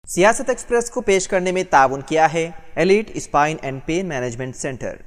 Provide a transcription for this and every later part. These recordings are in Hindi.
सियासत एक्सप्रेस को पेश करने में ताउन किया है elite spine and pain management centre.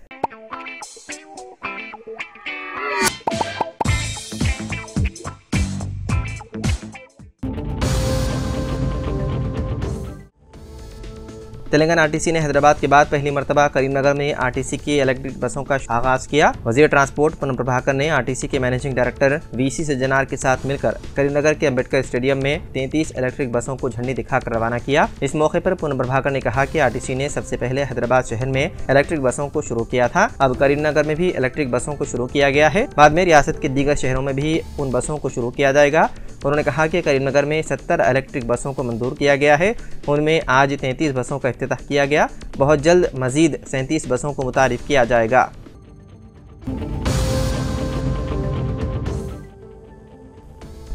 Telangana RTC ने हैदराबाद के बाद पहली मरतबा करीमनगर में आरटीसी की इलेक्ट्रिक बसों का आगाज किया। वजीर ट्रांसपोर्ट पूनम प्रभाकर ने आरटीसी के मैनेजिंग डायरेक्टर वीसी सज्जनार के साथ मिलकर करीमनगर के अम्बेडकर स्टेडियम में 33 इलेक्ट्रिक बसों को झंडी दिखाकर रवाना किया। इस मौके पर पूनम प्रभाकर ने कहा कि आरटीसी ने सबसे पहले हैदराबाद शहर में इलेक्ट्रिक बसों को शुरू किया था, अब करीमनगर में भी इलेक्ट्रिक बसों को शुरू किया गया है। बाद में रियासत के दीगर शहरों में भी उन बसों को शुरू किया जाएगा। उन्होंने कहा कि करीमनगर में 70 इलेक्ट्रिक बसों को मंजूर किया गया है, उनमें आज 33 बसों का इफ्तिताह किया गया। बहुत जल्द मजीद 37 बसों को मुतारिफ किया जाएगा।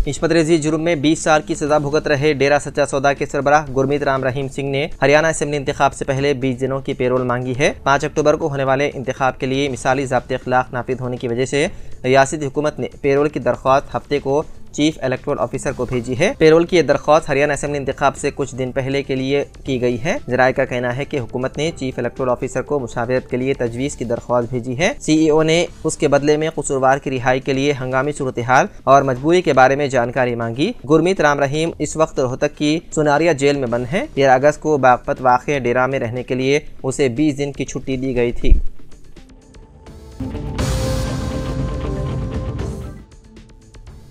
इश्मत रेजी जुर्म में 20 साल की सजा भुगत रहे डेरा सच्चा सौदा के सरबराह गुरमीत राम रहीम सिंह ने हरियाणा असेंबली इंतखाब से पहले 20 दिनों की पेरोल मांगी है। 5 अक्टूबर को होने वाले इंतखाब के लिए मिसाली ज़ाब्ते अखलाक नाफिज होने की वजह से रियासती हुकूमत ने पेरोल की दरख्वास्त हफ्ते को चीफ इलेक्टोरल ऑफिसर को भेजी है। पेरोल की यह दरख्वास्त हरियाणा असेंबली इंतखाब से कुछ दिन पहले के लिए की गई है। जराये का कहना है कि हुकूमत ने चीफ इलेक्टोरल ऑफिसर को मुशावरत के लिए तजवीज़ की दरख्वास्त भेजी है। सीईओ ने उसके बदले में कसूरवार की रिहाई के लिए हंगामी सूरत हाल और मजबूरी के बारे में जानकारी मांगी। गुरमीत राम रहीम इस वक्त रोहतक की सुनारिया जेल में बंद है। 13 अगस्त को बागपत वाक़े डेरा में रहने के लिए उसे 20 दिन की छुट्टी दी गई थी।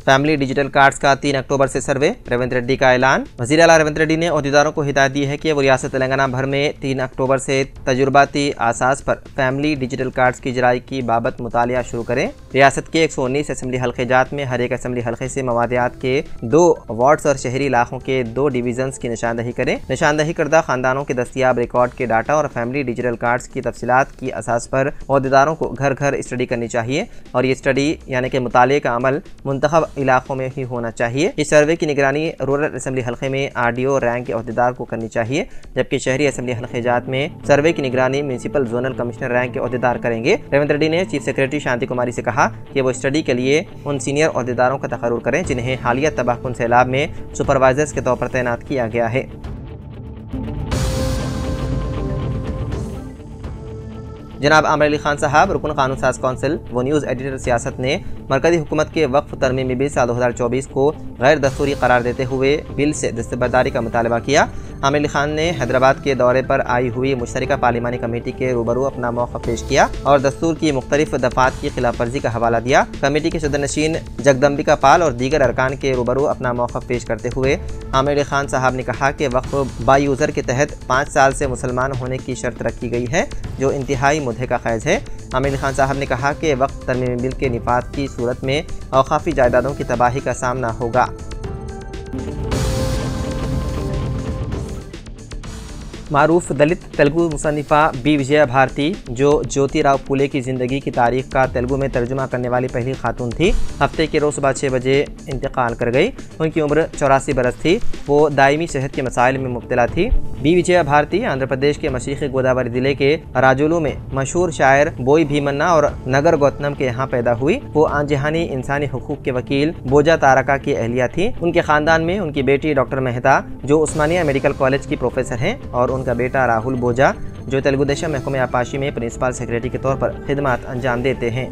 फैमिली डिजिटल कार्ड्स का 3 अक्टूबर से सर्वे, रेवंत रेड्डी का ऐलान। वज़ीर आला रेवंत रेड्डी ने ओहदेदारों को हिदायत दी है कि वो रियासत तेलंगाना भर में 3 अक्टूबर से तजुर्बाती आसास पर फैमिली डिजिटल कार्ड्स की जराई की बाबत मुतालिया शुरू करें। रियासत के 119 असेंबली हल्के जात में हर एक असेंबली हल्के से मवादियात के 2 वार्ड्स और शहरी इलाकों के 2 डिवीजन्स की निशानदही करें। निशानदही करदा खानदानों के दस्तियाब रिकॉर्ड के डाटा और फैमिली डिजिटल कार्ड्स की तफसीलात की असास पर ओहदेदारों को घर घर स्टडी करनी चाहिए और ये स्टडी यानी कि मुताले का अमल मुंतखब इलाकों में ही होना चाहिए। इस सर्वे की निगरानी रूरल असेंबली हल्के में आरडीओ रैंक के ओहदेदार को करनी चाहिए, जबकि शहरी असेंबली हल्के जात में सर्वे की निगरानी म्यूनिसिपल जोनल कमिश्नर रैंक के ओहदेदार करेंगे। रेवंत रेड्डी ने चीफ सेक्रेटरी शांति कुमारी से कहा कि वो स्टडी के लिए उन सीनियर ओहदेदारों का तकर्रुर करें जिन्हें हालिया तबाहकुन सैलाब में सुपरवाइजर्स के तौर पर तैनात किया गया है। जनाब आमिर अली खान साहब रुकन कानून साज कौंसिल व न्यूज़ एडिटर सियासत ने मरकजी हुकूमत के वक्फ तरमीमी बिल साल 2024 को गैर दस्तूरी करार देते हुए बिल से दस्तबरदारी का मुतालबा किया। आमिर अली खान ने हैदराबाद के दौरे पर आई हुई मुश्तरका पार्लिमानी कमेटी के रूबरू अपना मौक़िफ़ पेश किया और दस्तूर की मुख्तलिफ दफ़ात की खिलाफ वर्जी का हवाला दिया। कमेटी के सदरनशीन जगदम्बिका पाल और दीगर अरकान के रूबरू अपना मौक़िफ़ पेश करते हुए आमिर अली खान साहब ने कहा कि वक्फ बायूज़र के तहत 5 साल से मुसलमान होने की शर्त रखी गई है, जो इंतहाई मुद्दे का ख़ैज़ है। आमिर अली खान साहब ने कहा कि वक्फ तरमीमी बिल के निफाज की सूरत में औक़ाफ़ी जायदादों की तबाही का सामना होगा। मारूफ दलित तेलुगु मुसन्निफ़ा बी विजया भारती, जो ज्योतिराव फुले की ज़िंदगी की तारीख़ का तेलुगु में तर्जुमा करने वाली पहली खातून थी, हफ्ते के रोज़ सुबह 6 बजे इंतकाल कर गई। उनकी उम्र 84 बरस थी। वो दायमी सेहत के मसाइल में मुब्तला थी। बी विजया भारती आंध्र प्रदेश के मशरिक़ी गोदावरी ज़िले के राजुलू में मशहूर शायर बोई भीमन्ना और नगर गौतम के यहाँ पैदा हुई। वो आनजहानी इंसानी हुकूक के वकील बोजा तारका की अहलिया थी। उनके ख़ानदान में उनकी बेटी डॉक्टर मेहता, जो उस्मानिया मेडिकल कॉलेज की प्रोफेसर हैं, और उनका बेटा राहुल बोजा, जो तेलुगु देशम महकमे आपाशी में प्रिंसिपल सेक्रेटरी के तौर पर खिदमत अंजाम देते हैं।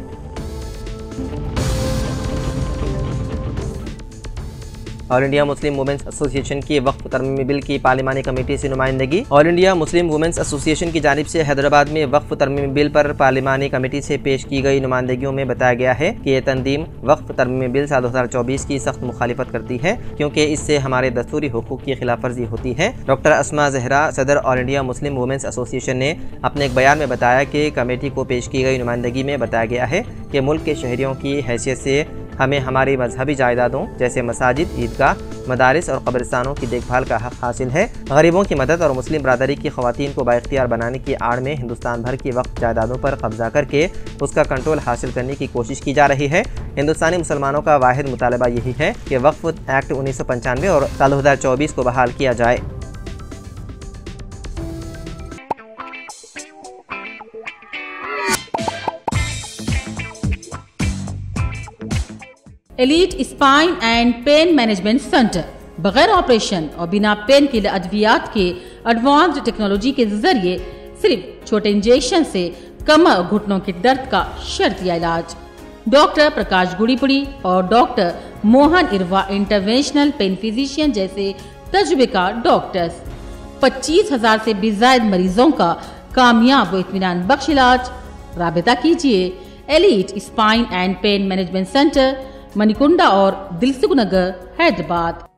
All India Muslim women's association की वक्फ तरमीमी बिल की पार्लिमानी कमेटी से नुमाइंदगी। All India Muslim women's association की जानिब से हैदराबाद में वक्फ तरमीमी बिल पर पार्लिमानी कमेटी से पेश की गई नुमाइंदगियों में बताया गया है कि यह तंजीम वक्फ तरमीमी बिल साल 2024 की सख्त मुखालिफत करती है, क्योंकि इससे हमारे दस्तूरी हुकूक की खिलाफ वर्जी होती है। डॉक्टर अस्मा जहरा, सदर all India Muslim women's association ने अपने एक बयान में बताया कि कमेटी को पेश की गई नुमाइंदगी में बताया गया है कि मुल्क के शहरियों की हैसियत से हमें हमारी मजहबी जायदादों जैसे मसाजिद, ईदगाह, मदारिस और कब्रिस्तानों की देखभाल का हक हासिल है। गरीबों की मदद और मुस्लिम बरादरी की ख़वातीन को बाइख्तियार बनाने की आड़ में हिंदुस्तान भर की वक्फ जायदादों पर कब्जा करके उसका कंट्रोल हासिल करने की कोशिश की जा रही है। हिंदुस्तानी मुसलमानों का वाहिद मुतालबा यही है कि वक्फ एक्ट 1995 और साल 2024 को बहाल किया जाए। Elite Spine and Pain Management Center, बगैर ऑपरेशन और बिना पेन किलर अद्वियात के एडवांस्ड टेक्नोलॉजी के जरिए सिर्फ छोटे इंजेक्शन से कमर और घुटनों के दर्द का शर्तिया इलाज। डॉक्टर प्रकाश गुड़ीपुड़ी और doctor Mohan Irva interventional pain physician जैसे तजुर्बेकार डॉक्टर्स 25,000 से भी ज्यादा मरीजों का कामयाब व इत्मीनान बख्श इलाज। राबिता कीजिए elite spine and pain management centre, Manikunda और दिलसुख नगर, हैदराबाद।